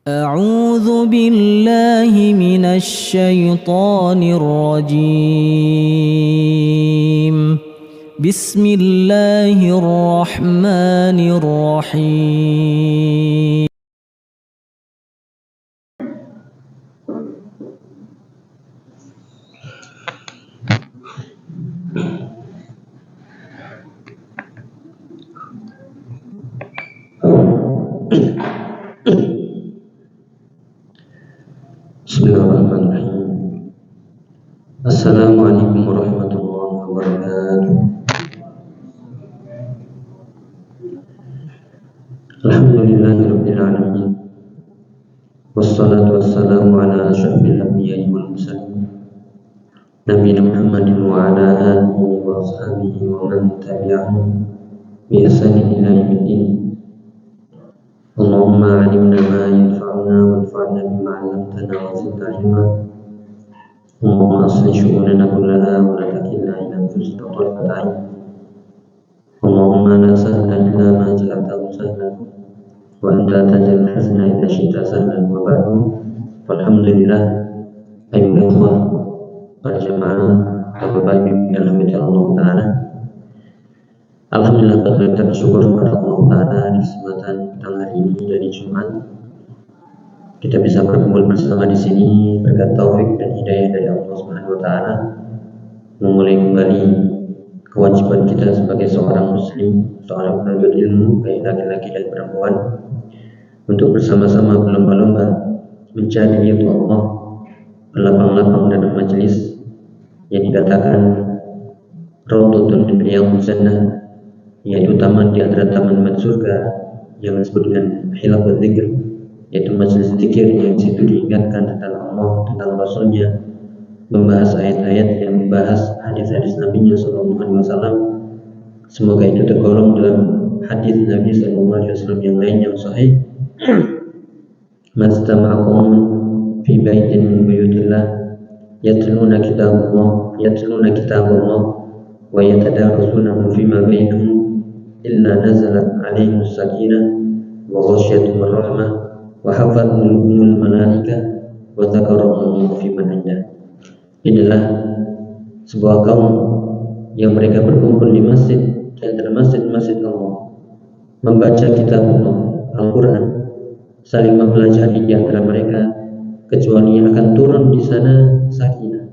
أعوذ بالله من الشيطان الرجيم. بسم الله الرحمن الرحيم. Bismillahirrahmanirrahim. Assalamualaikum warahmatullahi wabarakatuh. Alhamdulillahirabbil alamin. Wassalatu wassalamu ala asyrafil anbiya'i wal mursalin. Nabiyina Muhammadin wa ala alihi wa ashabihi wa man tabi'ahum bi ihsanin ila yaumiddin. Allahumma 'allimna ma yanfa'una wanfa'na bima 'allamtana wa zidna 'ilma. Allahumma aslih syu'unana kullaha wa la takilna ila anfusina tarfata 'ain. Allahumma la sahla illa ma ja'altahu sahlan wa anta taj'alul hazna idza syi'ta sahlan. Wa ba'du. Alhamdulillah, ayyuhal ikhwah wal jamaah, Bapak Ibu yang dirahmati Allah Ta'ala. Alhamdulillah, kita bersyukur kepada Allah Ta'ala di kesempatan petang hari ini dari Jumat. Kita bisa berkumpul bersama di sini berkat taufik dan hidayah dari Allah Subhanahu wa Ta'ala, memulai kembali kewajiban kita sebagai seorang muslim, seorang penuntut ilmu, baik laki-laki dan perempuan, untuk bersama-sama berlomba-lomba mencari ridho Allah, berlapang-lapang dalam majelis yang dikatakan Raudhatun min Riyadhil Jannah, yaitu taman di antara taman surga yang disebut dengan Hilaqul Dzikr, yaitu majelis zikir yang situ diingatkan tentang Allah, tentang Rasulnya, membahas ayat-ayat yang membahas hadis-hadis Nabi Sallallahu Alaihi Wasallam. Semoga itu tergolong dalam hadis Nabi Sallallahu Alaihi Wasallam yang lain yang sahih. Majtama'a qaumun fi baitin min buyutillah yatluna kitaballah wa yatadarasunahu fima bainahum illa nazalat alaihim sakinah wa ghasyiyatuhum rahmah wa hafathumul malaikah wa dzakarahum fi man indah. Inilah sebuah kaum yang mereka berkumpul di masjid, di antara masjid-masjid Allah, membaca kitab Allah, Al-Quran, saling mempelajari di antara mereka, kecuali akan turun di sana sakinah,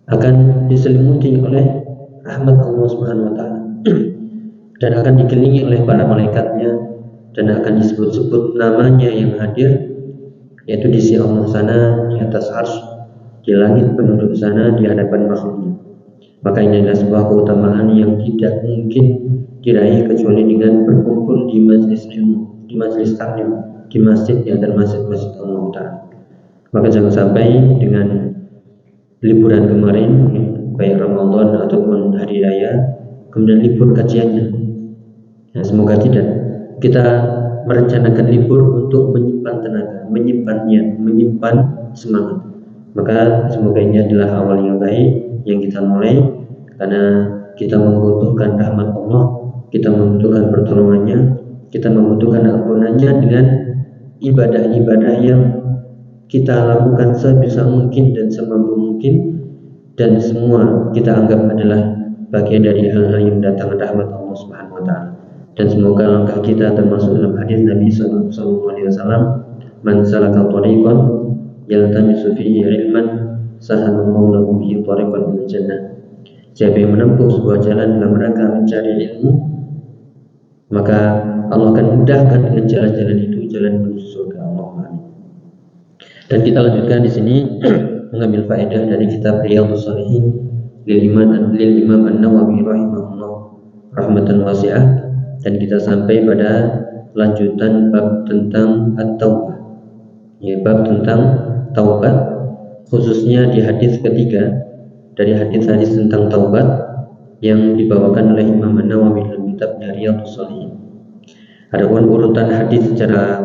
akan diselimuti oleh rahmat Allah Subhanahu wa Ta'ala, dan akan dikelilingi oleh para malaikatnya, dan akan disebut-sebut namanya yang hadir, yaitu di sisi Allah sana, di atas arsy, di langit penduduk sana, di hadapan makhluknya. Maka ini adalah sebuah keutamaan yang tidak mungkin diraih kecuali dengan berkumpul di majelis ilmu, di majelis taklim, di masjid, di antara masjid-masjid Allah Ta'ala. Maka jangan sampai dengan liburan kemarin, baik Ramadan ataupun hari raya, kemudian libur kajiannya. Ya, semoga tidak. Kita merencanakan libur untuk menyimpan tenaga, menyimpan niat, menyimpan semangat. Maka semoga ini adalah awal yang baik yang kita mulai, karena kita membutuhkan rahmat Allah, kita membutuhkan pertolongannya, kita membutuhkan ampunannya dengan ibadah-ibadah yang kita lakukan sebisa mungkin dan semampu mungkin, dan semua kita anggap adalah bagian dari hal-hal yang datang rahmat Allah Subhanahu wa Ta'ala. Dan semoga langkah kita termasuk dalam hadis Nabi Sallallahu Alaihi Wasallam, man salaka thariqan yaltamisu fihi ilman sahalallahu lahu bihi thariqan ila jannah. Siapa yang menempuh sebuah jalan dalam rangka mencari ilmu, maka Allah akan mudahkan dengan jalan-jalan itu jalan menuju surga. Allahumma amin. Dan kita lanjutkan di sini mengambil faedah dari kitab Riyadhus Shalihin lil Imam An-Nawawi rahimahullah rahmatan wasi'ah, dan kita sampai pada lanjutan bab tentang at-taubah, ya, bab tentang taubat, khususnya di hadis ketiga dari hadis-hadis tentang taubat yang dibawakan oleh Imam An-Nawawi dalam kitabnya Riyadhus Shalihin. Adapun urutan hadis secara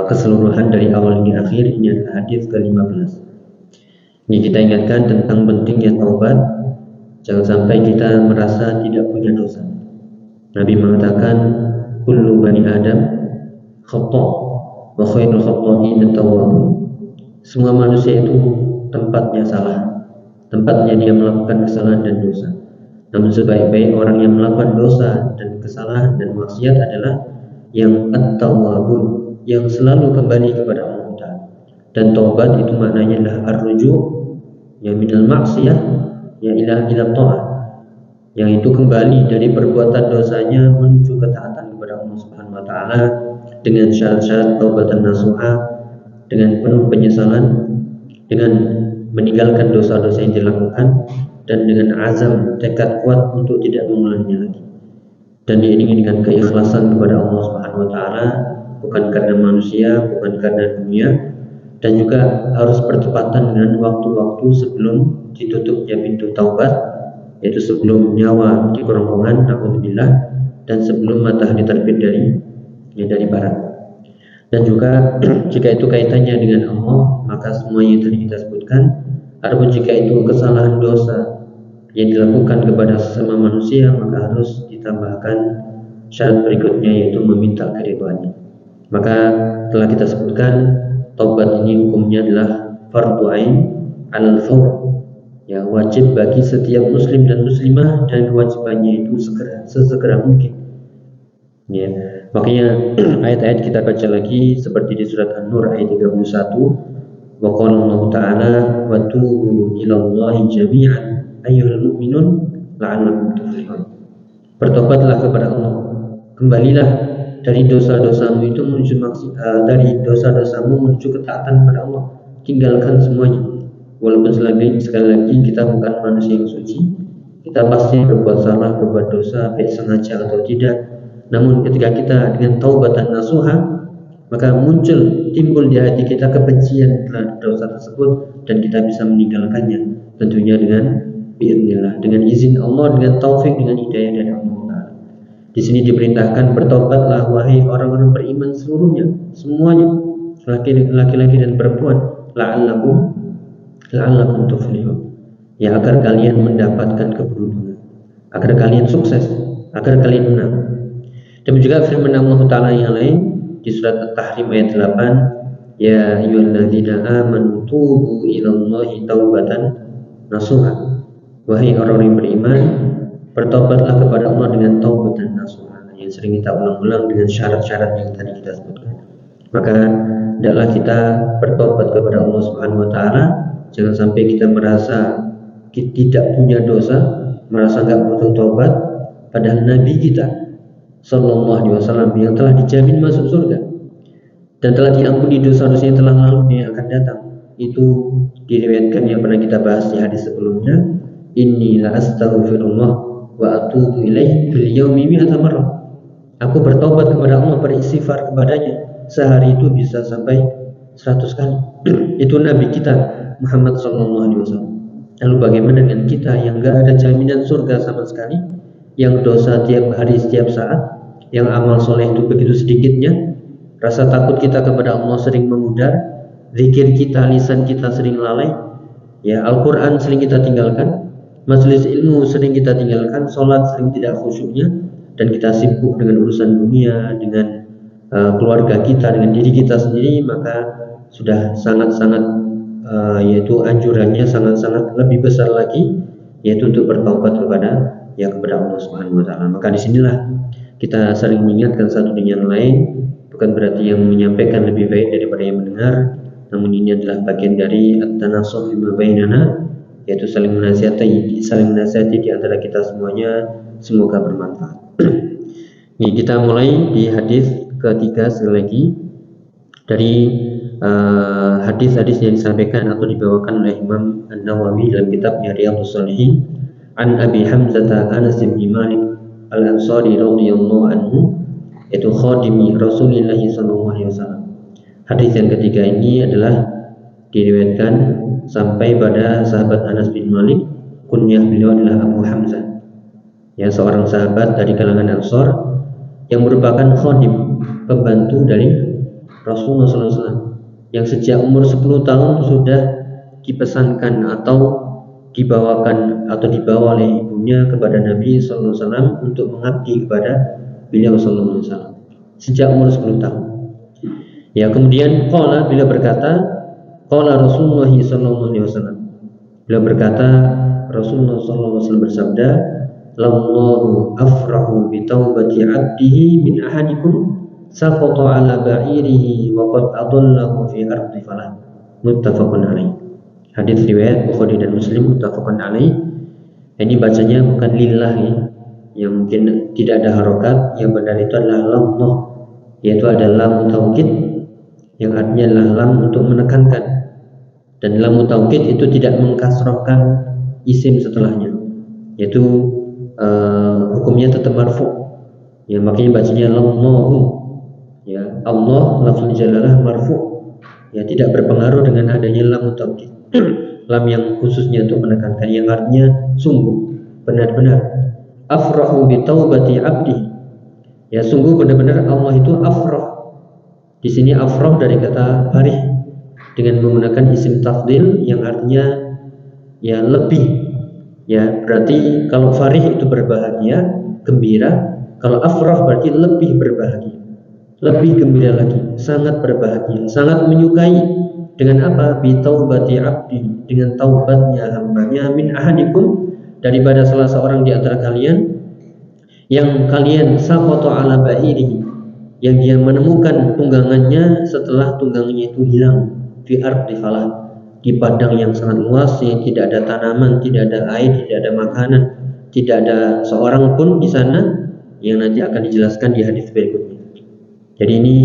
keseluruhan dari awal hingga akhir, ini adalah hadis ke-15. Ini kita ingatkan tentang pentingnya taubat. Jangan sampai kita merasa tidak punya dosa. Nabi mengatakan kullu bani Adam khata wa khairul khata'in at-tawwabun. Semua manusia itu tempatnya salah, tempatnya dia melakukan kesalahan dan dosa. Namun sebaik-baik orang yang melakukan dosa dan kesalahan dan maksiat adalah yang at-tawwabun, yang selalu kembali kepada Allah Ta'ala. Dan taubat itu maknanya adalah ar-ruju' ya minal maksiyah ya ila ta'ah, yang itu kembali dari perbuatan dosanya menuju ketaatan kepada Allah Subhanahu wa taala dengan syarat-syarat taubatan nasuha, dengan penuh penyesalan, dengan meninggalkan dosa-dosa yang dilakukan, dan dengan azam tekad kuat untuk tidak mengulanginya lagi. Dan diiringi dengan keikhlasan kepada Allah Subhanahu wa taala, bukan karena manusia, bukan karena dunia, dan juga harus bertepatan dengan waktu-waktu sebelum ditutupnya pintu taubat, yaitu sebelum nyawa di kerongkongan, na'udzubillah, dan sebelum matahari terbit dari barat. Dan juga jika itu kaitannya dengan Allah, maka semuanya yang tadi kita sebutkan. Adapun jika itu kesalahan dosa yang dilakukan kepada sesama manusia, maka harus ditambahkan syarat berikutnya, yaitu meminta keridhaannya. Maka telah kita sebutkan taubat ini hukumnya adalah fardhu ain al-fawr, ya, wajib bagi setiap muslim dan muslimah, dan kewajibannya itu sesegera mungkin. Ya, makanya ayat-ayat kita baca lagi seperti di surat An-Nur ayat 31, wa qala Allah Ta'ala wa tubu ilallahi jami'an ayyuhal mu'minun la'allakum tuflihun. Bertobatlah kepada Allah, kembalilah dari dosa-dosamu itu menuju dari dosa-dosamu menuju ketaatan kepada Allah. Tinggalkan semuanya. Walaupun sekali lagi kita bukan manusia yang suci, kita pasti berbuat salah, berbuat dosa, baik sengaja atau tidak. Namun ketika kita dengan taubatan nasuha, maka timbul di hati kita kebencian terhadap dosa tersebut, dan kita bisa meninggalkannya, tentunya dengan biiznillah, dengan izin Allah, dengan taufik, dengan hidayah dari Allah. Di sini diperintahkan bertobatlah wahai orang-orang beriman semuanya, laki-laki dan perempuan, la'allakum tuflihun, ya, agar kalian mendapatkan keberuntungan, agar kalian sukses, agar kalian menang. Dan juga firman Allah Ta'ala yang lain di surat At-Tahrim ayat 8, ya ayyuhalladzina amanu tubu ilallahi taubatan nasuha, wahai orang yang beriman, bertobatlah kepada Allah dengan taubatan nasuha, yang sering kita ulang-ulang dengan syarat-syarat yang tadi kita sebutkan. Maka hendaklah kita bertobat kepada Allah Subhanahu wa taala. Jangan sampai kita merasa kita tidak punya dosa, merasa enggak butuh taubat, padahal Nabi kita Sallallahu Alaihi Wasallam yang telah dijamin masuk surga dan telah diampuni dosa-dosa yang telah lalu yang akan datang, itu diriwayatkan yang pernah kita bahas di hadis sebelumnya, inni la astaghfirullah wa atubu ilaihi fil yaumi mi'ata marrah. Aku bertobat kepada Allah, beristighfar kepadanya sehari itu bisa sampai 100 kali. Itu Nabi kita Muhammad Sallallahu Alaihi Wasallam. Lalu bagaimana dengan kita yang enggak ada jaminan surga sama sekali, yang dosa tiap hari setiap saat, yang amal soleh itu begitu sedikitnya, rasa takut kita kepada Allah sering memudar, zikir kita, lisan kita sering lalai, ya, Al-Quran sering kita tinggalkan, majelis ilmu sering kita tinggalkan, sholat sering tidak khusyuknya, dan kita sibuk dengan urusan dunia, dengan keluarga kita, dengan diri kita sendiri, maka sudah sangat-sangat yaitu anjurannya sangat-sangat lebih besar lagi, yaitu untuk bertaubat kepada Allah Subhanahu wa taala. Maka disinilah kita sering mengingatkan satu dengan lain, bukan berarti yang menyampaikan lebih baik daripada yang mendengar, namun ini adalah bagian dari at-tanasuh bima bainana, yaitu saling menasihati di antara kita semuanya, semoga bermanfaat. Ini kita mulai di hadis ketiga sekali lagi dari hadis-hadis yang disampaikan atau dibawakan oleh Imam An-Nawawi dalam kitabnya Riyadhus Shalihin. An Abi Hamzah Anas bin Malik Al-Ansari radhiyallahu anhu, yaitu khadimi Rasulullah sallallahu alaihi wasallam. Hadis yang ketiga ini adalah diriwayatkan sampai pada sahabat Anas bin Malik, kunyah beliau adalah Abu Hamzah, ya, seorang sahabat dari kalangan Ansar yang merupakan khadim, pembantu dari Rasulullah sallallahu alaihi wasallam, yang sejak umur 10 tahun sudah dipesankan atau dibawakan atau dibawa oleh ibunya kepada Nabi sallallahu alaihi wasallam untuk mengabdi kepada beliau sallallahu alaihi wasallam sejak umur 10 tahun. Ya, kemudian qala, bila berkata, qala Rasulullah sallallahu alaihi wasallam. Bila berkata, Rasulullah sallallahu alaihi wasallam bersabda, "Lallahu afrahu bi taubati 'abdihi min ahadikum saqata 'ala ba'irihi wa qad adallahu fi ardi falah." Muttafaqun alaih. Hadis riwayat Bukhari dan Muslim, muttafaqun alaih. Ini bacanya bukan lillah ya, yang mungkin tidak ada harokat. Yang benar itu adalah lamah, yaitu ada lam taukid, yang artinya adalah lam untuk menekankan, dan lam taukid itu tidak mengkasrohkan isim setelahnya, yaitu hukumnya tetap marfu. Ya, makanya bacanya lallahu. Ya, Allah lafzul jalalah marfu. Ya, tidak berpengaruh dengan adanya lam taukid. Lam yang khususnya untuk menekankan, yang artinya sungguh, benar-benar. Afrahu bi taubati 'abdi. Ya, sungguh benar-benar Allah itu afrah. Di sini afrah dari kata farih dengan menggunakan isim tafdil yang artinya ya lebih. Ya, berarti kalau farih itu berbahagia, gembira. Kalau afrah berarti lebih berbahagia, lebih gembira lagi, sangat berbahagia, sangat menyukai. Dengan apa? Bi taubati 'abdi, dengan taubatnya hambanya, min ahadikum, daripada salah seorang di antara kalian, yang kalian saqata 'ala ba'irihi, yang dia menemukan tunggangannya setelah tunggangannya itu hilang, fi ardi falah, di padang yang sangat luas, yang tidak ada tanaman, tidak ada air, tidak ada makanan, tidak ada seorang pun di sana, yang nanti akan dijelaskan di hadis berikutnya. Jadi ini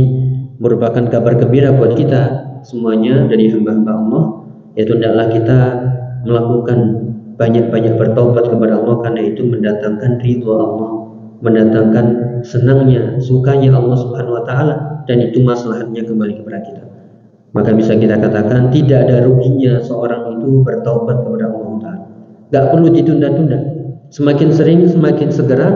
merupakan kabar gembira buat kita semuanya dari hamba-hamba Allah, yaitu hendaklah kita melakukan banyak-banyak bertaubat kepada Allah, karena itu mendatangkan ridho Allah, mendatangkan senangnya, sukanya Allah Subhanahu wa taala, dan itu maslahatnya kembali kepada kita. Maka bisa kita katakan tidak ada ruginya seorang itu bertaubat kepada Allah taala. Enggak perlu ditunda-tunda. Semakin sering, semakin segera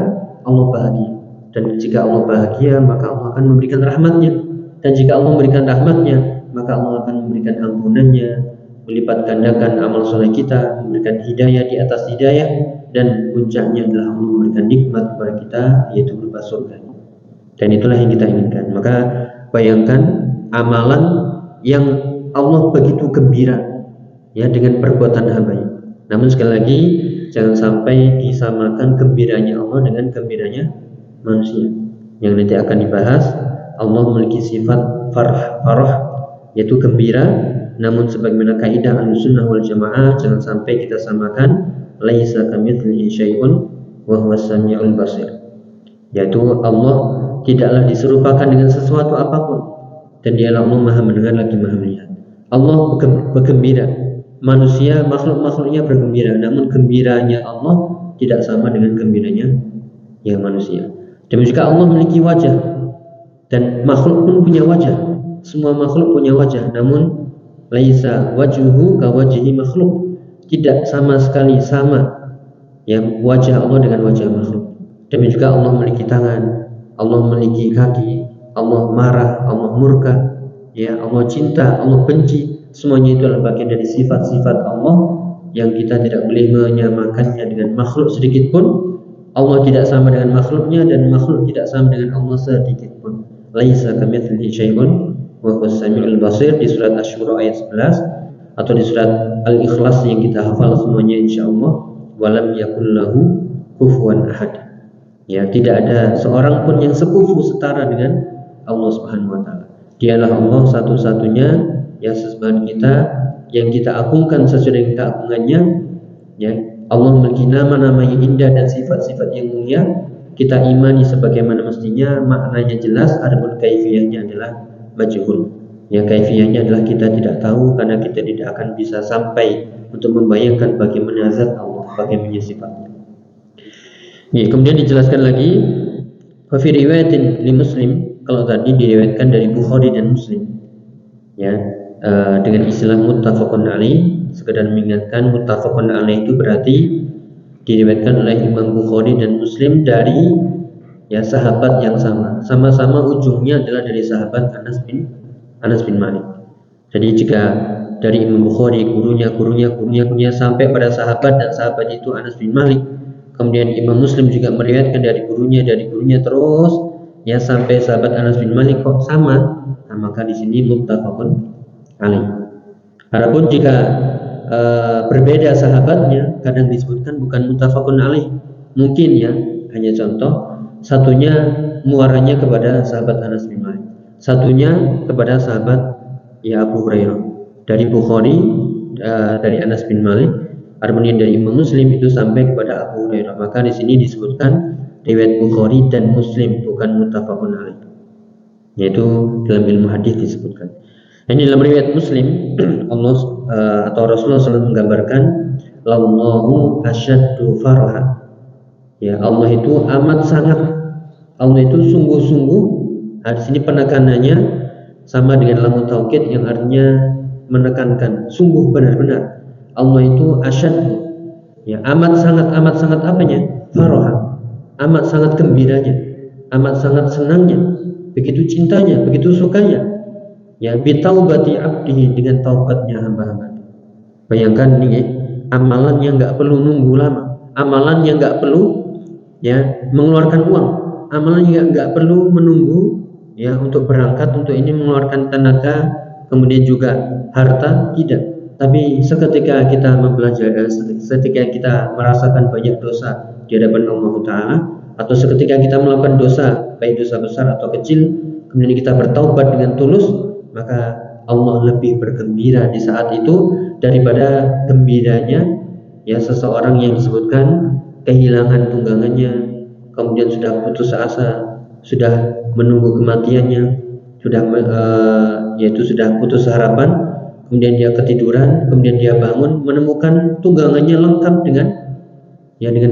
Allah bahagia. Dan jika Allah bahagia, maka Allah akan memberikan rahmatnya. Dan jika Allah memberikan rahmatnya, maka Allah akan memberikan ampunannya, melipat gandakan amal soleh kita, memberikan hidayah di atas hidayah, dan puncaknya adalah Allah memberikan nikmat kepada kita, yaitu berupa surga. Dan itulah yang kita inginkan. Maka bayangkan amalan yang Allah begitu gembira ya dengan perbuatan hambanya. Namun sekali lagi, jangan sampai disamakan gembiranya Allah dengan gembiranya manusia, yang nanti akan dibahas. Allah memiliki sifat farah, yaitu gembira. Namun sebagaimana kaidah Ahlussunnah wal Jamaah, jangan sampai kita samakan laisa kamitslihi syai'un wa huwas samiul basir, yaitu Allah tidaklah diserupakan dengan sesuatu apapun, dan dialah Allah maha mendengar lagi maha melihat. Allah bergembira, manusia makhluk-makhluknya bergembira, namun gembiranya Allah tidak sama dengan gembiranya yang manusia. Dan juga Allah memiliki wajah, dan makhluk pun punya wajah. Semua makhluk punya wajah, namun laisa wajhuhu ka wajhi makhluk, tidak sama sekali sama yang wajah Allah dengan wajah makhluk. Dan juga Allah memiliki tangan, Allah memiliki kaki, Allah marah, Allah murka, ya, Allah cinta, Allah benci. Semuanya itu adalah bagian dari sifat-sifat Allah yang kita tidak boleh menyamakannya dengan makhluk sedikit pun. Allah tidak sama dengan makhluknya, dan makhluk tidak sama dengan Allah sedikit pun. Laisa kamitslihi syai'un wa huwas samiul basir, di surat Asy-Syura ayat 11, atau di surat Al-Ikhlas yang kita hafal semuanya insyaallah, walam yakul lahu kufuwan ahad. Ya, tidak ada seorang pun yang sekufu setara dengan Allah Subhanahu wa taala. Dialah Allah satu-satunya yang sesembahan kita, yang kita agungkan sesuai dengan keagungannya. Ya, Allah memiliki nama-nama yang indah dan sifat-sifat yang mulia. Kita imani sebagaimana mestinya, maknanya jelas, adapun kaifiyahnya adalah majhul. Ya, kaifiyahnya adalah kita tidak tahu, karena kita tidak akan bisa sampai untuk membayangkan bagaimana zat Allah, bagaimana sifatnya. Ya, kemudian dijelaskan lagi, fa fi riwayatin li Muslim, kalau tadi diriwayatkan dari Bukhari dan Muslim. Ya, dengan istilah muttafaqun alaih, sekedar mengingatkan muttafaqun alaih itu berarti diriwayatkan oleh Imam Bukhari dan Muslim dari ya sahabat yang sama-sama ujungnya adalah dari sahabat Anas bin Malik. Jadi jika dari Imam Bukhari gurunya sampai pada sahabat, dan sahabat itu Anas bin Malik, kemudian Imam Muslim juga meriwayatkan dari gurunya terus, ya sampai sahabat Anas bin Malik kok sama, nah, maka di sini muttafaqun alaih. Adapun jika berbeda sahabatnya, kadang disebutkan bukan muttafaqun alaih, mungkin ya, hanya contoh, satunya muaranya kepada sahabat Anas bin Malik, satunya kepada sahabat ya Abu Hurairah. Dari Bukhari dari Anas bin Malik, adapun dari Imam Muslim itu sampai kepada Abu Hurairah, maka di sini disebutkan riwayat Bukhari dan Muslim, bukan muttafaqun alaih, yaitu dalam ilmu hadis disebutkan. Ini dalam riwayat Muslim Allah atau Rasulullah SAW menggambarkan Allahu asyaddu faraha. Ya, Allah itu amat sangat, Allah itu sungguh-sungguh. Di sini penekanannya sama dengan lamu taukid yang artinya menekankan, sungguh benar-benar. Allah itu asyaddu, ya amat sangat apanya? Faraha. Amat sangat gembiranya, amat sangat senangnya, begitu cintanya, begitu sukanya. Ya, bitaubati abdihi, dengan taubatnya hamba-hamba. Bayangkan nih, amalan yang nggak perlu nunggu lama, amalan yang nggak perlu ya mengeluarkan uang, amalan yang nggak perlu menunggu ya untuk berangkat, untuk ini mengeluarkan tenaga, kemudian juga harta, tidak. Tapi seketika kita mempelajari, seketika kita merasakan banyak dosa di hadapan Allah Ta'ala, atau seketika kita melakukan dosa, baik dosa besar atau kecil, kemudian kita bertaubat dengan tulus, maka Allah lebih bergembira di saat itu daripada gembiranya ya seseorang yang disebutkan kehilangan tunggangannya, kemudian sudah putus asa, sudah menunggu kematiannya, yaitu sudah putus harapan, kemudian dia ketiduran, kemudian dia bangun menemukan tunggangannya lengkap dengan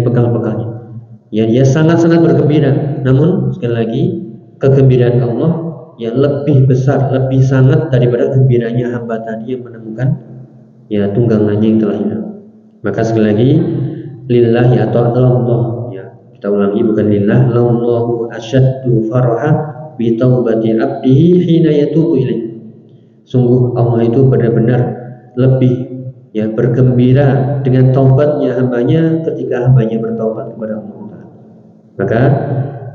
bekal-bekalnya. Ya, dia sangat-sangat bergembira. Namun sekali lagi, kegembiraan Allah yang lebih besar, lebih sangat daripada gembiranya hamba tadi yang menemukan ya tunggangannya yang telah hilang. Maka sekali lagi, lillahi atau Allah, ya kita ulangi, bukan lillah, Allahu asyaddu faraha bi taubati abdihi hina yatubu ilaih. Sungguh Allah itu benar-benar lebih ya bergembira dengan taubatnya hambanya ketika hambanya bertaubat kepada Allah. Maka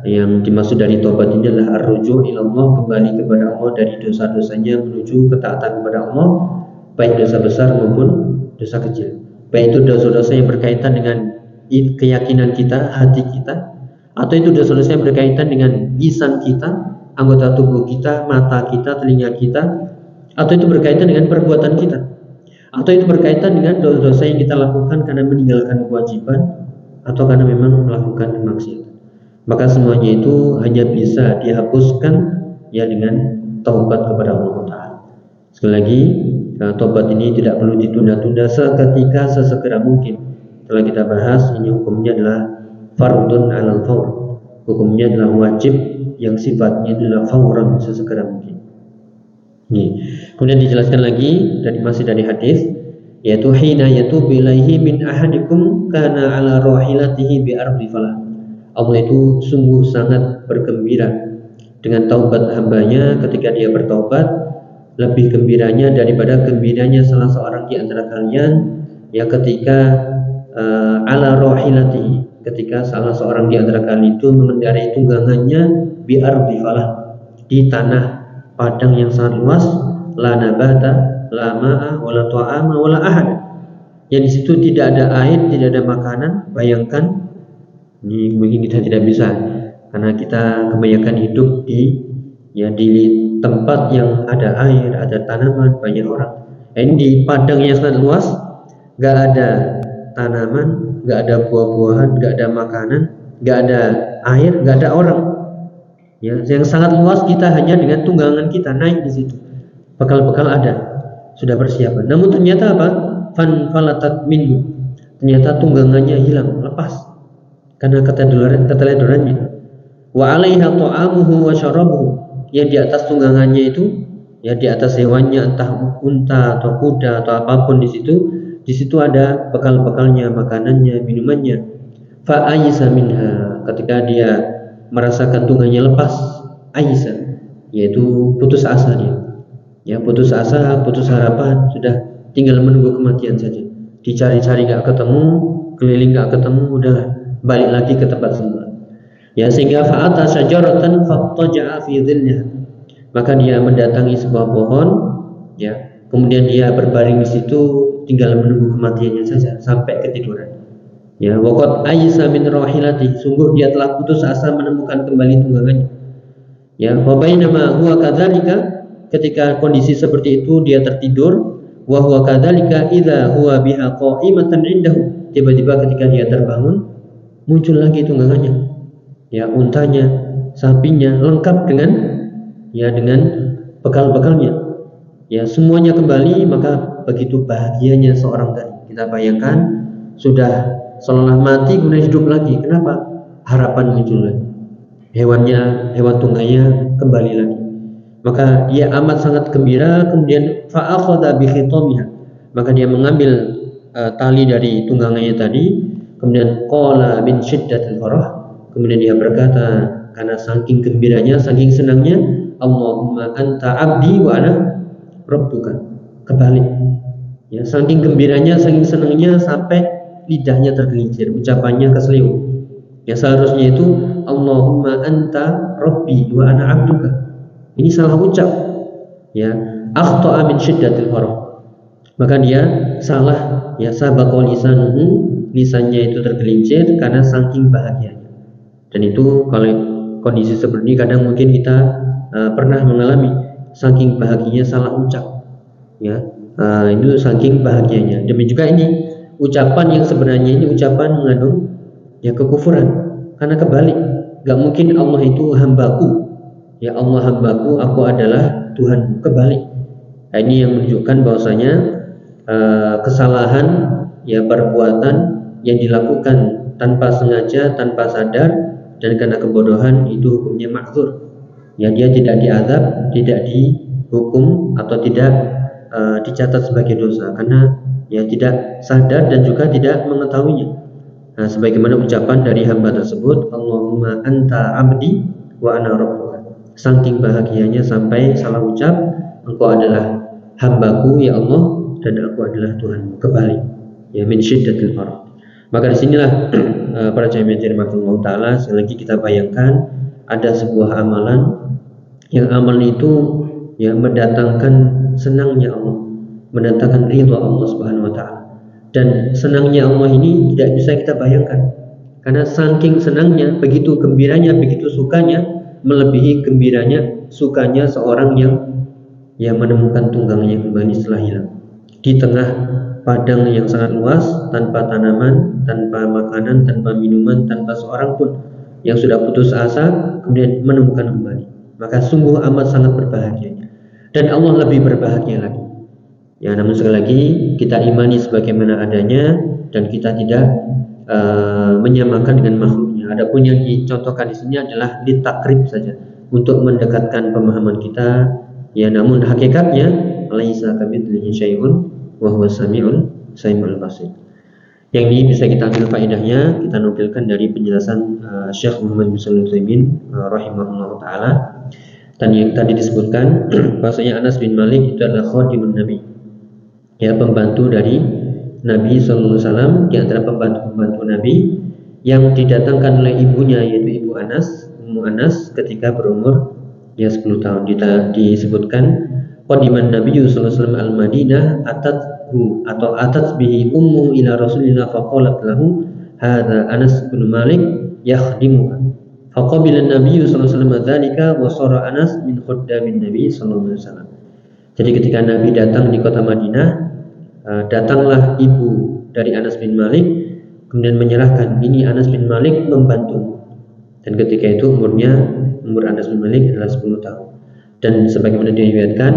yang dimaksud dari taubat ini adalah ar-ruju' ila Allah, kembali kepada Allah dari dosa-dosanya menuju ketaatan kepada Allah, baik dosa besar maupun dosa kecil. Baik itu dosa-dosa yang berkaitan dengan keyakinan kita, hati kita, atau itu dosa-dosa yang berkaitan dengan lisan kita, anggota tubuh kita, mata kita, telinga kita, atau itu berkaitan dengan perbuatan kita, atau itu berkaitan dengan dosa-dosa yang kita lakukan karena meninggalkan kewajiban atau karena memang melakukan kemaksiatan. Maka semuanya itu hanya bisa dihapuskan ya dengan taubat kepada Allah Ta'ala. Sekali lagi, taubat ini tidak perlu ditunda-tunda, seketika, sesegera mungkin. Setelah kita bahas, ini hukumnya adalah fardun alal fawr, hukumnya adalah wajib yang sifatnya adalah fawran, sesegera mungkin. Ini. Kemudian dijelaskan lagi masih dari hadis, yaitu hina yatubu ilaihi min ahadikum kana ala rahilatihi bi ardi falah. Allah itu sungguh sangat bergembira dengan taubat hambanya ketika dia bertaubat, lebih gembiranya daripada gembiranya salah seorang di antara kalian ya ketika ala rahilatihi, ketika salah seorang di antara kalian itu mengendarai tunggangannya bi ardi falah, di tanah padang yang sangat luas, la nabata la ma'a wala ta'ama wala ahad, yang di situ tidak ada air, tidak ada makanan. Bayangkan, ini mungkin kita tidak bisa karena kita kebanyakan hidup di tempat yang ada air, ada tanaman, banyak orang. Ini di padang yang sangat luas, nggak ada tanaman, nggak ada buah-buahan, nggak ada makanan, nggak ada air, nggak ada orang. Ya, yang sangat luas, kita hanya dengan tunggangan kita naik di situ. Bekal-bekal ada, sudah persiapan. Namun ternyata apa? Falatat minhu. Ternyata tunggangannya hilang, lepas. Karena keteledorannya. Wa 'alaiha ta'amuhu wa syarabuhu. Yang di atas tunggangannya itu, ya di atas hewannya, entah unta atau kuda atau apapun di situ ada bekal-bekalnya, makanannya, minumannya. Fa ayisa minha, ketika dia merasakan tunggangannya lepas, ayisa, yaitu putus asa dia. Ya, putus asa, putus harapan, sudah tinggal menunggu kematian saja. Dicari-cari enggak ketemu, keliling enggak ketemu, udahlah, balik lagi ke tempat semula. Ya, sehingga fa'ata syajaratan fattaja'a fi dhilliha, maka dia mendatangi sebuah pohon, ya, kemudian dia berbaring di situ tinggal menunggu kematiannya saja sampai ketiduran. Ya, waqad aisa min rahilati, sungguh dia telah putus asa menemukan kembali tunggangannya. Ya, wa bainama huwa kadzalika, ketika kondisi seperti itu dia tertidur, wa huwa kadzalika idza huwa biha qa'imatan indahu, tiba-tiba ketika dia terbangun muncul lagi tunggangannya. Ya, untanya, sapinya, lengkap dengan bekal-bekalnya. Ya, semuanya kembali, maka begitu bahagianya seorang tadi. Kita bayangkan sudah seolah mati kemudian hidup lagi. Kenapa? Harapan muncul lagi. Hewan tunggangannya kembali lagi. Maka dia amat sangat gembira, kemudian fa'akhadha bi khitamiha, maka dia mengambil tali dari tunggangannya tadi, kemudian qala min syiddatil farah, kemudian dia berkata karena saking gembiranya, saking senangnya, Allahumma anta abdi wa ana rabbuka. Kebalik. Ya, saking gembiranya, saking senangnya sampai lidahnya tergelincir, ucapannya keseliu. Ya, seharusnya itu Allahumma anta rabbi wa ana abduka. Ini salah ucap. Ya, akhta'a min syiddatil farah. Maka dia salah, ya, sabaqa lisanuhu, lisannya itu tergelincir karena saking bahagianya. Dan itu kalau kondisi seperti ini kadang mungkin kita pernah mengalami, saking bahagianya salah ucap, ya, itu saking bahagianya. Demikian juga ini ucapan yang sebenarnya ini ucapan mengandung ya kekufuran, karena kebalik, gak mungkin Allah itu hambaku, ya Allah hambaku, aku adalah Tuhan, kebalik. Nah, ini yang menunjukkan bahwasanya kesalahan, ya, perbuatan yang dilakukan tanpa sengaja, tanpa sadar, dan karena kebodohan itu hukumnya ma'dzur. Ya, dia tidak diazab, tidak dihukum atau tidak dicatat sebagai dosa karena ya tidak sadar dan juga tidak mengetahuinya. Nah, sebagaimana ucapan dari hamba tersebut, Allahumma anta abdi wa ana rabbuka. Saking bahagianya sampai salah ucap, engkau adalah hambaku ya Allah dan aku adalah Tuhanmu. Kembali, ya, min syiddatil farah. Maka disinilah para jamaah dirahmatullah ta'ala, sekali lagi kita bayangkan ada sebuah amalan yang amalan itu ya mendatangkan senangnya Allah, mendatangkan ridha Allah Subhanahu wa ta'ala. Dan senangnya Allah ini tidak bisa kita bayangkan, karena saking senangnya, begitu gembiranya, begitu sukanya, melebihi gembiranya, sukanya seorang yang menemukan tunggangannya kembali setelah hilang di tengah padang yang sangat luas, tanpa tanaman, tanpa makanan, tanpa minuman, tanpa seorang pun, yang sudah putus asa kemudian menemukan kembali. Maka sungguh amat sangat berbahagianya, dan Allah lebih berbahagia lagi. Ya, namun sekali lagi kita imani sebagaimana adanya dan kita tidak menyamakan dengan makhluknya. Adapun yang dicontohkan di sini adalah ditakrib saja, untuk mendekatkan pemahaman kita. Ya, namun hakikatnya laisa kamitslihi syai'un wa huwas samiul basir. Yang ini bisa kita ambil faedahnya, kita nukilkan dari penjelasan Syekh Muhammad bin Shalih Al-Utsaimin rahimahullah taala. Dan yang tadi disebutkan bahwasanya Anas bin Malik itu adalah khadimun Nabi, ya, pembantu dari Nabi sallallahu alaihi wasallam, di antara pembantu Nabi yang didatangkan oleh ibunya, yaitu ibu Anas, Ummu Anas, ketika berumur ya 10 tahun. Disebutkan qadiman Nabi sallallahu alaihi wasallam al-Madinah atathu atau atat bihi ummu ila Rasulillah faqalat lahu hadza Anas bin Malik yakhdimuka. Faqabila Nabi sallallahu alaihi wasallam dzalika wa sara Anas min khuddamin Nabi sallallahu alaihi wasallam. Jadi ketika Nabi datang di kota Madinah, datanglah ibu dari Anas bin Malik, kemudian menyerahkan, ini Anas bin Malik membantu. Dan ketika itu umur Anas bin Malik adalah 10 tahun. Dan sebagaimana diriwayatkan,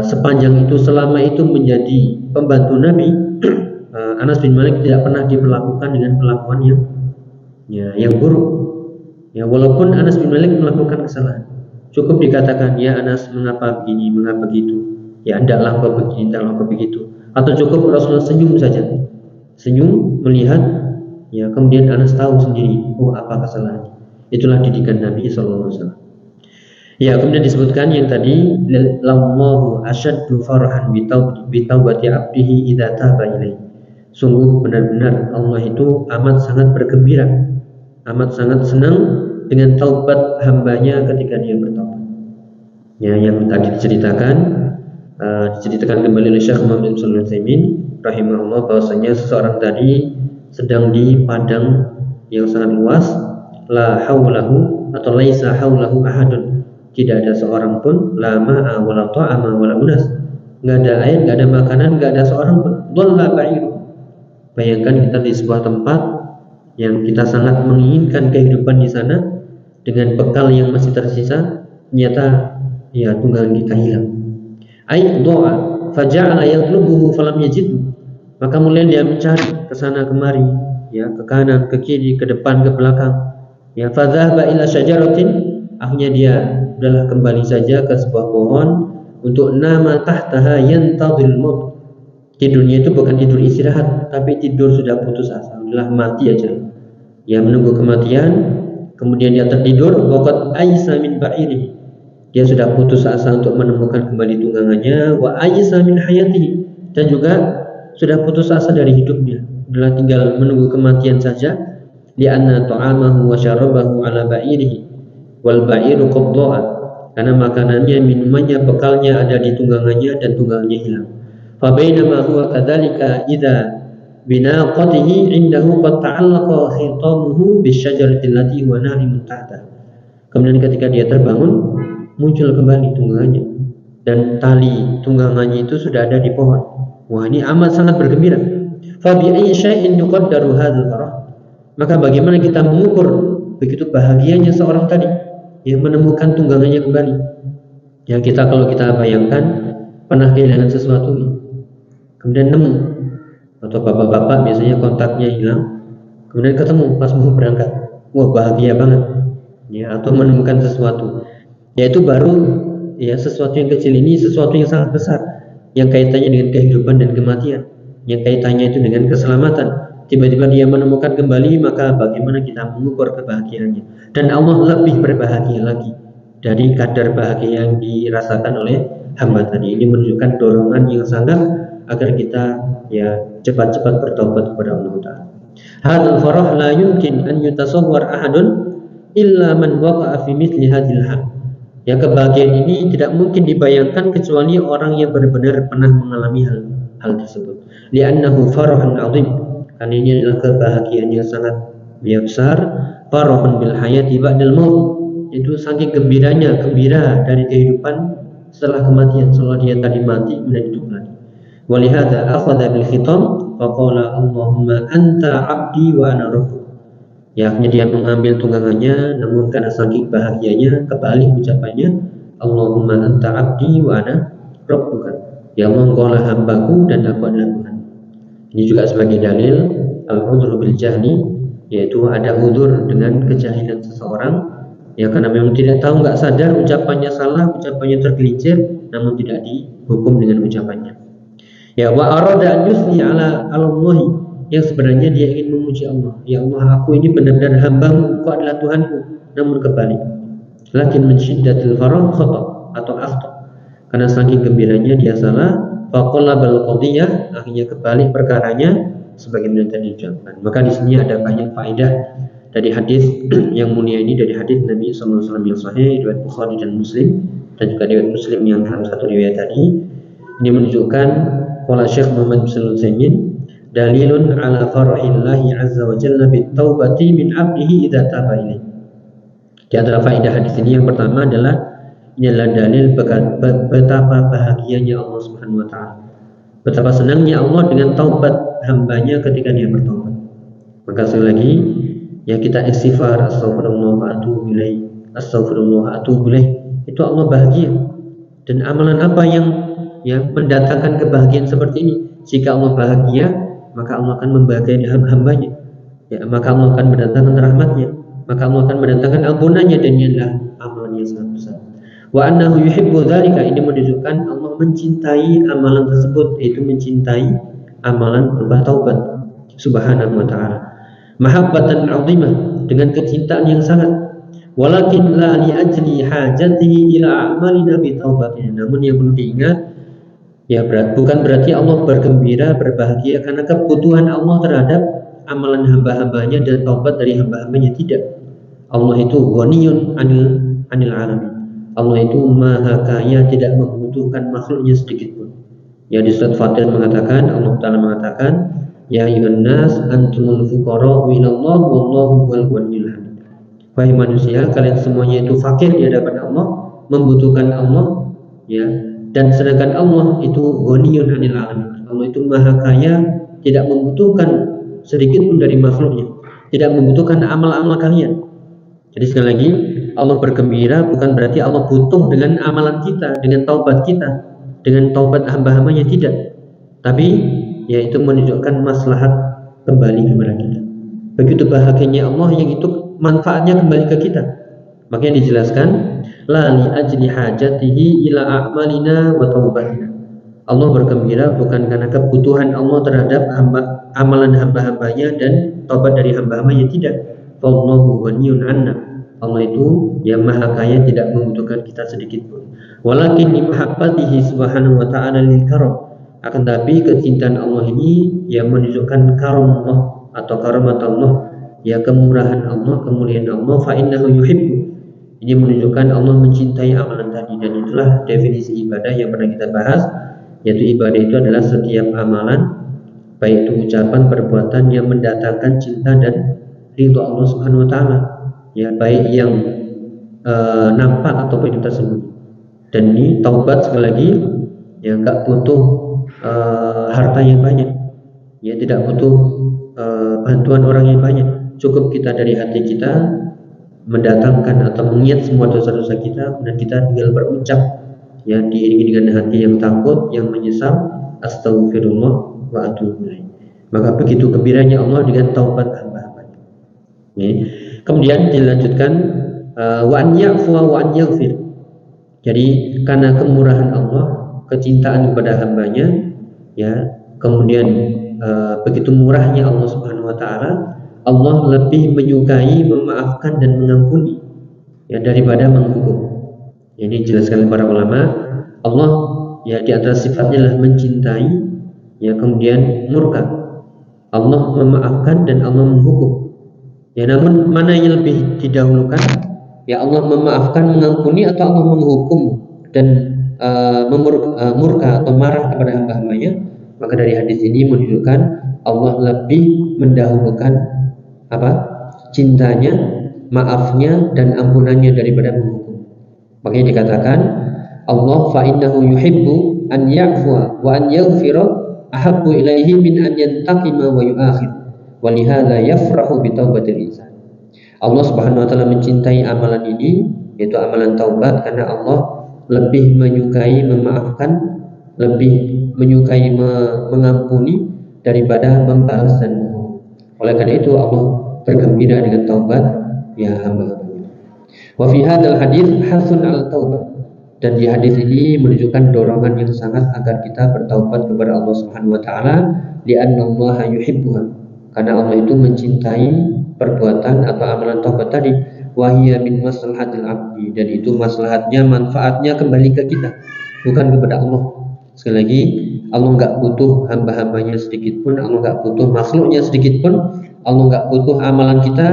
sepanjang itu, selama itu menjadi pembantu Nabi, Anas bin Malik tidak pernah diperlakukan dengan perlakuan yang buruk. Ya, walaupun Anas bin Malik melakukan kesalahan, cukup dikatakan, ya Anas, mengapa begini, mengapa begitu, ya hendaklah kau begini, hendaklah kau begitu. Atau cukup Rasulullah senyum saja, senyum melihat, ya, kemudian Anas tahu sendiri, oh apa kesalahannya. Itulah didikan Nabi SAW. Ya, kemudian disebutkan yang tadi, lallahu asyaddu farhan bitawbati abdihi idza taba ilaihi. Sungguh benar-benar Allah itu amat sangat bergembira, amat sangat senang dengan taubat hambanya ketika dia bertaubat. Ya, yang tadi diceritakan kembali oleh Syekh Muhammad bin Shalih Al-Utsaimin rahimahullah, bahwasanya seseorang tadi sedang di padang yang sangat luas, la haulahu atau laisa haulahu ahadun, tidak ada seorang pun, la ma'a wala ta'ama wala unas, enggak ada air, enggak ada makanan, enggak ada seorang pun. Dhalla ba'ir. Bayangkan kita di sebuah tempat yang kita sangat menginginkan kehidupan di sana, dengan bekal yang masih tersisa, ternyata ya tunggangan kita hilang. Ai doa faja'ala yatlubuhu falam yajidhu, maka mulai dia mencari ke sana kemari, ya, ke kanan, ke kiri, ke depan, ke belakang. Ya, fadhahaba ila syajaratin, akhirnya dia udahlah kembali saja ke sebuah pohon untuk nama tahtaha yantadhil maut. Tidurnya itu bukan tidur istirahat, tapi tidur sudah putus asa, udahlah mati aja. Ya, menunggu kematian. Kemudian dia tertidur, waqad aisa min ba'irihi, dia sudah putus asa untuk menemukan kembali tunggangannya, wa aisa min hayatihi, dan juga sudah putus asa dari hidupnya, adalah tinggal menunggu kematian saja. Li'anna ta'amahu wa syarabahu ala ba'irihi wal ba'iru qad dha'a, karena makanannya, minumannya, bekalnya ada di tunggangannya dan tunggangannya hilang. Fa bainama huwa kadzalika idza binaqatihi indahu qad ta'allaqa khitamuhu bisyajarati allati huwa na'imun tahta. Kemudian ketika dia terbangun, muncul kembali tunggangannya, dan tali tunggangannya itu sudah ada di pohon. Wah, ini amat sangat bergembira. Fa bi ayyi syai'in yuqaddaru hadzal farah, maka bagaimana kita mengukur begitu bahagianya seorang tadi yang menemukan tunggangannya kembali. Ya, kalau kita bayangkan pernah kehilangan sesuatu, kemudian nemu, atau bapak-bapak biasanya kontaknya hilang, kemudian ketemu pas mau berangkat, wah bahagia banget, ya, atau menemukan sesuatu. Yaitu baru, ya, sesuatu yang kecil ini sesuatu yang sangat besar, yang kaitannya dengan kehidupan dan kematian, yang kaitannya itu dengan keselamatan. Tiba-tiba dia menemukan kembali, maka bagaimana kita mengukur kebahagiaannya. Dan Allah lebih berbahagia lagi dari kadar bahagia yang dirasakan oleh hamba tadi. Ini menunjukkan dorongan yang sangat agar kita, ya, cepat-cepat bertobat kepada Allah Ta'ala. Hadzal farah la yumkin an yutasawwar ahadun illa man waqa'a fi mithli hadhil hal. Ya, kebahagiaan ini tidak mungkin dibayangkan kecuali orang yang benar-benar pernah mengalami hal tersebut. Li'annahu farahun 'azim, karena ini adalah kebahagiaan yang sangat besar. Farahun bil hayati ba'dal maut, itu saking gembira dari kehidupan setelah kematian, setelah dia tadi mati kemudian hidup lagi. Walihada akhadha bil khitam faqala Allahumma anta 'abdi wa ana rabbuk. Ya, akhirnya dia mengambil tunggangannya, namun karena saking bahagianya kebalik ucapannya, Allahumma anta 'abdi wa ana rabbuka. Ya Allah, Engkaulah hambaku dan aku adalah Tuhan. Ini juga sebagai dalil al-udhru bil jahli, yaitu ada udzur dengan kejahilan seseorang, ya, karena memang tidak tahu, nggak sadar, ucapannya salah, ucapannya tergelincir, namun tidak dihukum dengan ucapannya. Ya, wa arada an yusni ala Allahi, yang sebenarnya dia ingin memuji Allah. Ya Allah, aku ini benar-benar hambamu, Engkau adalah Tuhanku, namun kebalik. Lakin min syiddatil farah khata atau akhta, karena saking gembiranya dia salah. Faqallabal qadiyah, akhirnya kebalik perkaranya sebagaimana tadi diucapkan. Maka di sini ada banyak faedah dari hadis yang mulia ini, dari hadis Nabi sallallahu alaihi wasallam yang sahih riwayat Bukhari dan Muslim, dan juga riwayat Muslim yang dalam satu riwayat tadi. Ini menunjukkan qala Syekh Muhammad bin Shalih Al-Utsaimin, dalilun ala farahillahi azza wa jalla bit taubati min 'abdihi idza taba ilaihi. Di antara faedah hadis ini yang pertama adalah, ini adalah dalil betapa bahagianya Allah Subhanahu wa Ta'ala, betapa senangnya Allah dengan taubat hambanya ketika dia bertobat. Maka sekali lagi, ya, kita istighfar, astaghfirullah wa atubu ilaih, astaghfirullah wa atubu ilaih, itu Allah bahagia. Dan amalan apa yang mendatangkan kebahagiaan seperti ini? Jika Allah bahagia, maka Allah akan membahagiakan hambanya, ya, maka Allah akan mendatangkan rahmatnya, maka Allah akan mendatangkan ampunannya, dan ini adalah amalan yang sangat besar. Wa annahu yuhibbu dzalika, ini menunjukkan Allah mencintai amalan tersebut, yaitu mencintai amalan berupa taubat subhanahu wa ta'ala, mahabbatan 'azimah, dengan kecintaan yang sangat. Walakin la li ajli hajatihi ila a'malina bi taubatina, namun yang perlu diingat, ya, bukan berarti Allah bergembira, berbahagia karena kebutuhan Allah terhadap amalan hamba-hambanya dan taubat dari hamba-hambanya, tidak. Allah itu ghaniyun anil alamin. Allah itu maha kaya, tidak membutuhkan makhluknya sedikit pun. Ya, di surat Fatir mengatakan, Allah Ta'ala mengatakan, ya ayyuhan nas antumul fuqara ila Allah wallahu huwal ghaniyyul hamid. Wahai manusia, kalian semuanya itu fakir di hadapan Allah, membutuhkan Allah, ya. Dan sedangkan Allah itu ghaniyun anil alamin. Allah itu maha kaya, tidak membutuhkan sedikit pun dari makhluknya, tidak membutuhkan amal-amal kalian. Jadi sekali lagi, Allah bergembira bukan berarti Allah butuh dengan amalan kita, dengan taubat kita, dengan taubat hamba-hambanya, tidak. Tapi yaitu menunjukkan maslahat kembali kepada kita. Begitu bahagianya Allah yang itu manfaatnya kembali ke kita. Makanya dijelaskan, la li ajli hajatihi ila a'malina wa taubatina. Allah bergembira bukan karena kebutuhan Allah terhadap amalan hamba-hambanya dan taubat dari hamba-hambanya, tidak. Wallahu ghaniyun 'anna. Allah itu yang maha kaya, tidak membutuhkan kita sedikit pun. Walakin li mahabbatihi subhanahu wa ta'ala lil karam. Akan tapi kecintaan Allah ini yang menunjukkan karam Allah atau karamat Allah, ya kemurahan Allah, kemuliaan Allah, fa innahu yuhibbu. Ini menunjukkan Allah mencintai amalan tadi, dan itulah definisi ibadah yang pernah kita bahas, yaitu ibadah itu adalah setiap amalan, baik itu ucapan, perbuatan yang mendatangkan cinta dan ridho Allah Subhanahu wa taala, ya baik yang nampak ataupun yang tersembunyi. Dan ini taubat sekali lagi, ya nggak butuh harta yang banyak, ya tidak butuh bantuan orang yang banyak. Cukup kita dari hati kita mendatangkan atau mengingat semua dosa-dosa kita, dan kita tinggal berucap, ya diiringi dengan hati yang takut, yang menyesal, astagfirullah wa atubu ilaih. Maka begitu gembiranya Allah dengan taubat hamba-hambanya. Kemudian dilanjutkan wa an ya'fuwa wa an yaghfir. Jadi karena kemurahan Allah, kecintaan kepada hambanya, ya kemudian begitu murahnya Allah Subhanahu wa taala, Allah lebih menyukai memaafkan dan mengampuni, ya daripada menghukum. Ini jelaskan para ulama, Allah ya di antara sifatnya adalah mencintai, ya kemudian murka. Allah memaafkan dan Allah menghukum. Ya namun mana yang lebih didahulukan? Ya Allah memaafkan, mengampuni, atau Allah menghukum dan murka atau marah kepada hamba-hambanya? Maka dari hadis ini menunjukkan Allah lebih mendahulukan cintanya, maafnya dan ampunannya daripada menghukum. Makanya dikatakan Allah fa innahu yuhibbu an ya'fwa wa an yaghfira ahabbu ilaihi min an yantaqima wa yu'akhir wa lihadza yafrahu bi taubatil insan. Allah Subhanahu wa taala mencintai amalan ini, yaitu amalan taubat, karena Allah lebih menyukai memaafkan, lebih menyukai mengampuni daripada membalas dan menghukum. Oleh karena itu Allah bergembira dengan taubat ya hamba-hambanya. Wa fi hadzal hadits hasun al taubah. Dan di hadis ini menunjukkan dorongan yang sangat agar kita bertaubat kepada Allah Subhanahu wa taala, li'anna Allah yuhibbuha. Karena Allah itu mencintai perbuatan atau amalan taubat tadi, wa hiya min maslahatil abdi, dan itu maslahatnya, manfaatnya kembali ke kita, bukan kepada Allah. Sekali lagi, Allah nggak butuh hamba-hambanya sedikit pun, Allah nggak butuh makhluknya sedikit pun, Allah nggak butuh amalan kita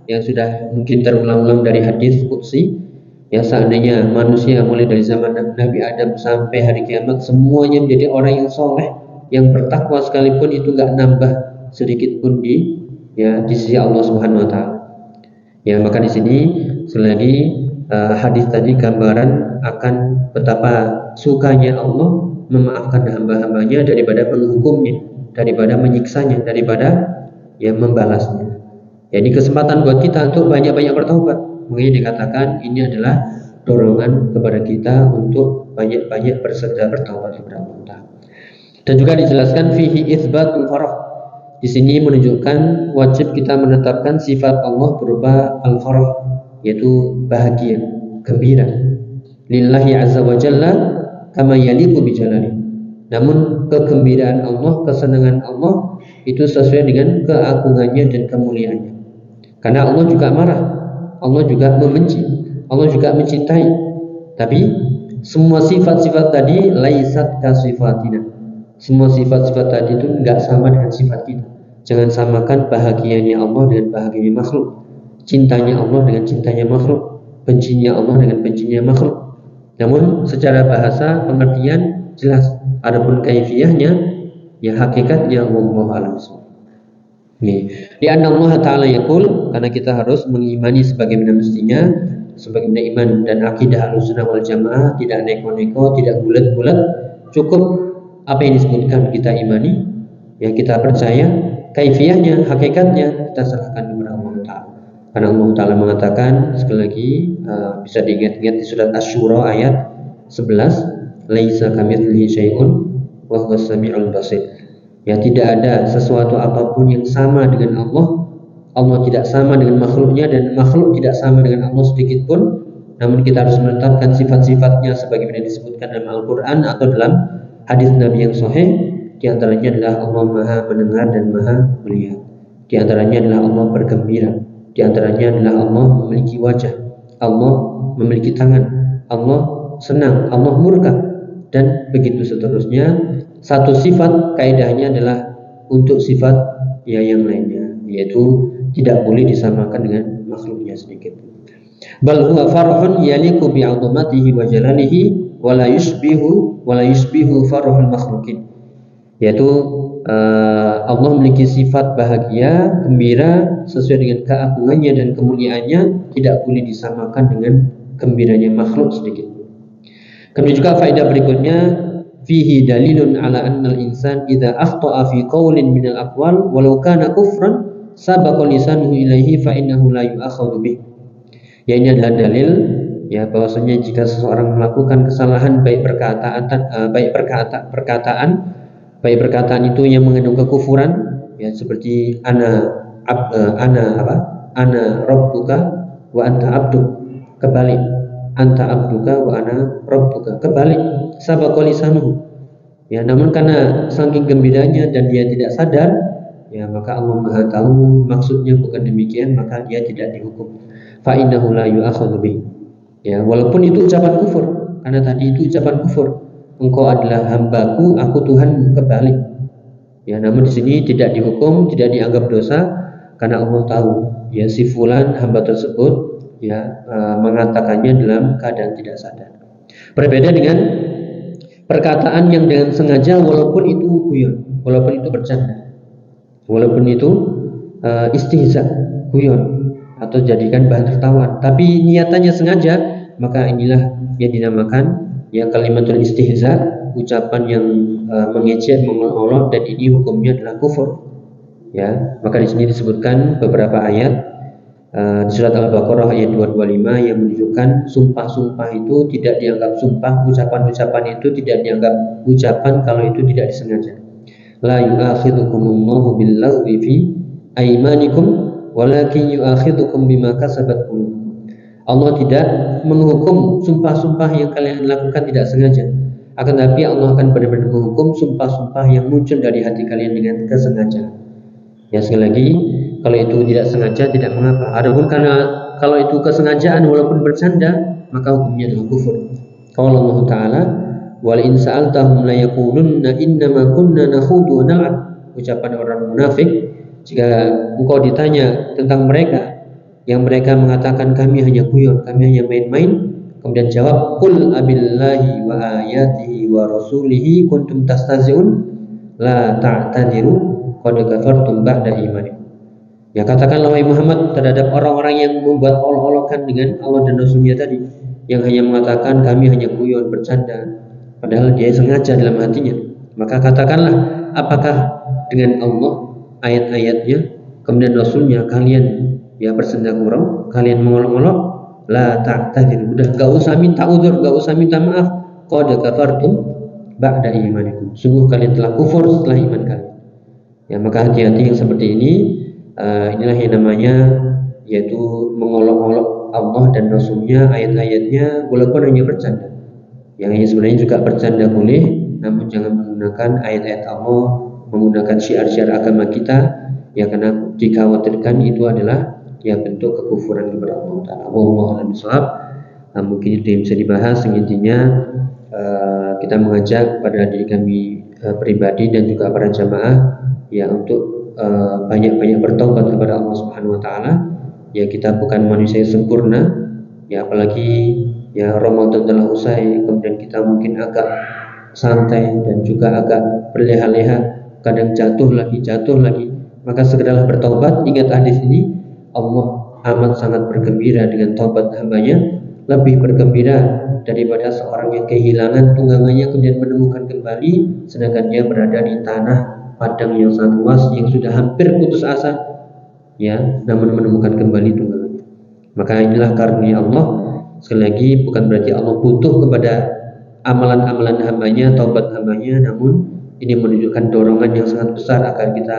yang sudah mungkin terulang-ulang dari hadis qudsi. Ya seandainya manusia mulai dari zaman Nabi Adam sampai hari kiamat semuanya menjadi orang yang soleh, yang bertakwa sekalipun, itu nggak nambah sedikit pun di sisi Allah Subhanahu Wa Taala. Ya maka di sini sekali lagi hadis tadi gambaran akan betapa sukanya Allah memaafkan hamba-hambanya daripada menghukumnya, daripada menyiksanya, daripada membalasnya. Jadi kesempatan buat kita untuk banyak-banyak bertaubat. Makanya dikatakan ini adalah dorongan kepada kita untuk banyak-banyak bersegera bertaubat kepada Allah. Dan juga dijelaskan fihi itsbatul farah. Di sini menunjukkan wajib kita menetapkan sifat Allah berupa al-farah, yaitu bahagia, gembira. Lillahi azza wa jalla kama yaliqu bi jalali. Namun kegembiraan Allah, kesenangan Allah itu sesuai dengan keagungannya dan kemuliaannya. Karena Allah juga marah, Allah juga membenci, Allah juga mencintai. Tapi semua sifat-sifat tadi laisat ka sifatina. Semua sifat-sifat tadi itu enggak sama dengan sifat kita. Jangan samakan bahagianya Allah dengan bahagianya makhluk, cintanya Allah dengan cintanya makhluk, bencinya Allah dengan bencinya makhluk. Namun secara bahasa pengertian jelas. Adapun kaifiyahnya, ya hakikatnya wallahu a'lam. Di anna Allah Ta'ala yaqul, karena kita harus mengimani sebagaimana mestinya, sebagaimana iman dan akidah Ahlussunnah wal Jamaah, tidak neko-neko, tidak bulat-bulat, cukup apa yang disebutkan kita imani, ya kita percaya. Kaifiyahnya, hakikatnya kita serahkan kepada Allah Ta'ala. Karena Allah Ta'ala mengatakan, sekali lagi bisa diingat-ingat di surat Asy-Syura ayat 11, laisa kamitslihi syai'un wa huwas samiul basir. Ya, tidak ada sesuatu apapun yang sama dengan Allah. Allah tidak sama dengan makhluknya dan makhluk tidak sama dengan Allah sedikit pun. Namun kita harus menetapkan sifat-sifatnya sebagaimana disebutkan dalam Al-Quran atau dalam hadis Nabi yang sahih. Di antaranya adalah Allah Maha mendengar dan Maha melihat. Di antaranya adalah Allah bergembira. Di antaranya adalah Allah memiliki wajah, Allah memiliki tangan, Allah senang, Allah murka, dan begitu seterusnya. Satu sifat kaidahnya adalah untuk sifat ya yang lainnya, yaitu tidak boleh disamakan dengan makhluknya sedikit. Bal huwa farhun yaliqu bi 'azamatihi wa jalalihi wa la yushbihu farhul makhluqin. Yaitu Allah memiliki sifat bahagia, gembira sesuai dengan keagungannya dan kemuliaannya, tidak boleh disamakan dengan gembiranya makhluk sedikit. Kemudian juga faedah berikutnya, fihi dalilun ala annal insan idza akhta'a fi qawlin min al-aqwal walau kana kufran sabaqa lisanuhu ilaihi fa innahu la yu'akhadhu bih. Ya, ini adalah dalil ya bahwasanya jika seseorang melakukan kesalahan baik perkataan itu yang mengandung kekufuran, ya seperti ana rabbuka wa anta abduk, kebalik anta abduka wa ana rabbuka, kebalik sabaqa lisanuhu. Ya, namun karena saking gembiranya dan dia tidak sadar, ya maka Allah Maha tahu maksudnya bukan demikian, maka dia tidak dihukum. Fa innahu la yu'akhadhu bih. Ya, walaupun itu ucapan kufur, karena tadi itu ucapan kufur. Engkau adalah hambaku, aku Tuhanmu, kebalik. Ya, namun di sini tidak dihukum, tidak dianggap dosa, karena Allah tahu ya si fulan hamba tersebut ya mengatakannya dalam keadaan tidak sadar. Berbeda dengan perkataan yang dengan sengaja, walaupun itu guyon, walaupun itu bercanda, walaupun itu istihza, guyon, atau jadikan bahan tertawaan, tapi niatannya sengaja, maka inilah yang dinamakan ya kalimatul istihza, ucapan yang mengejek, mengolok, dan ini hukumnya adalah kufur. Ya, maka di sini disebutkan beberapa ayat di surat Al-Baqarah ayat 225 yang menunjukkan sumpah-sumpah itu tidak dianggap sumpah, ucapan-ucapan itu tidak dianggap ucapan kalau itu tidak disengaja. La yu'akhidhukumullahu billaghwi fi aymanikum walakin yu'akhidhukum bima kasabat qulubukum. Allah tidak menghukum sumpah-sumpah yang kalian lakukan tidak sengaja, akan tapi Allah akan benar-benar menghukum sumpah-sumpah yang muncul dari hati kalian dengan kesengajaan. Ya, sekali lagi, kalau itu tidak sengaja tidak mengapa. Adapun karena kalau itu kesengajaan walaupun bercanda, maka hukumnya adalah kufur. Qala Allah Ta'ala, wa la in sa'altahum la yaqulunna innama kunna nakhudu wa nal'ab. Ucapan orang munafik, jika engkau ditanya tentang mereka, yang mereka mengatakan kami hanya guyon, kami hanya main-main, kemudian jawab, qul abillahi wa ayatihi wa rasulihi kuntum tastahzi'un la ta'tadiru qad kafartum ba'da imanikum. Ya, katakanlah wahai Muhammad terhadap orang-orang yang membuat olok-olokan dengan Allah dan Rasulnya tadi, yang hanya mengatakan kami hanya guyon, bercanda, padahal dia sengaja dalam hatinya. Maka katakanlah, apakah dengan Allah, ayat-ayatnya, kemudian Rasulnya kalian ya bersenda gurau, kalian mengolok-olok? La ta'tadiru, udah gak usah minta udzur, gak usah minta maaf. Qad kafartum ba'da imanikum, sungguh kalian telah kufur setelah iman kalian. Ya, maka hati-hati yang seperti ini. Inilah yang namanya yaitu mengolok-olok Allah dan Rasulnya, ayat-ayatnya, walaupun hanya bercanda. Yang ini sebenarnya juga bercanda boleh, namun jangan menggunakan ayat-ayat Allah, menggunakan syiar-syiar agama kita, ya, karena dikhawatirkan itu adalah ya bentuk kekufuran kepada Allah Ta'ala. Wallahu a'lam bishawab. Mungkin itu yang bisa dibahas. Intinya kita mengajak pada diri kami pribadi dan juga para jamaah ya untuk banyak-banyak bertobat kepada Allah Subhanahu wa taala. Ya, kita bukan manusia yang sempurna, ya apalagi ya Ramadan telah usai, kemudian kita mungkin agak santai dan juga agak berleha-leha, kadang jatuh lagi. Maka segeralah bertobat. Ingat hadis ini, Allah amat sangat bergembira dengan taubat hambanya, lebih bergembira daripada seorang yang kehilangan tunggangannya kemudian menemukan kembali, sedangkan dia berada di tanah padang yang sangat luas, yang sudah hampir putus asa, ya, namun menemukan kembali tunggangannya. Maka inilah karunia Allah. Sekali lagi, bukan berarti Allah butuh kepada amalan-amalan hambanya, taubat hambanya, namun ini menunjukkan dorongan yang sangat besar agar kita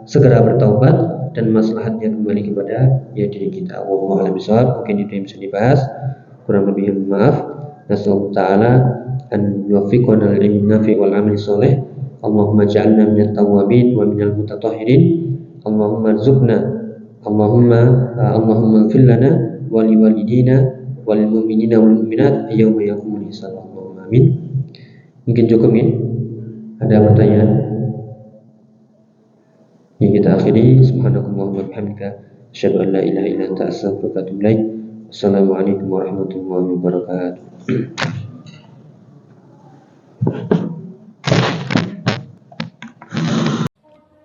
segera bertaubat dan maslahatnya kembali kepada ya diri kita. Wallahu a'lam bishawab. Mungkin itu yang bisa dibahas, kurang lebih maaf. Nasallahu ta'ala an yuwaffiqana lil ilmi nafi' wal 'amali shalih. Allahumma ja'alna minat tawwabin wa minal mutatahhirin. Allahumma ighfir lana wa liwalidina wal mu'minina wal mu'minat yauma yaqumul hisab. Allahumma amin. Mungkin cukup ya. Ada pertanyaan? Ya, kita akhiri. Subhanakallahumma wa bihamdika asyhadu an la ilaha illa anta astaghfiruka wa atubu ilaik. Assalamualaikum warahmatullahi wabarakatuh.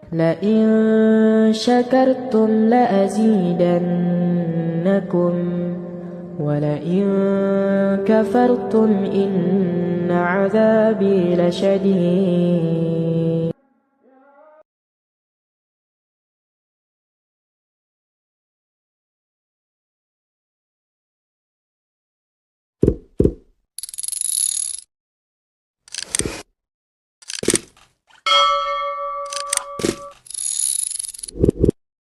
لئن شكرتم لأزيدنكم ولئن كفرتم إن عذابي لشديد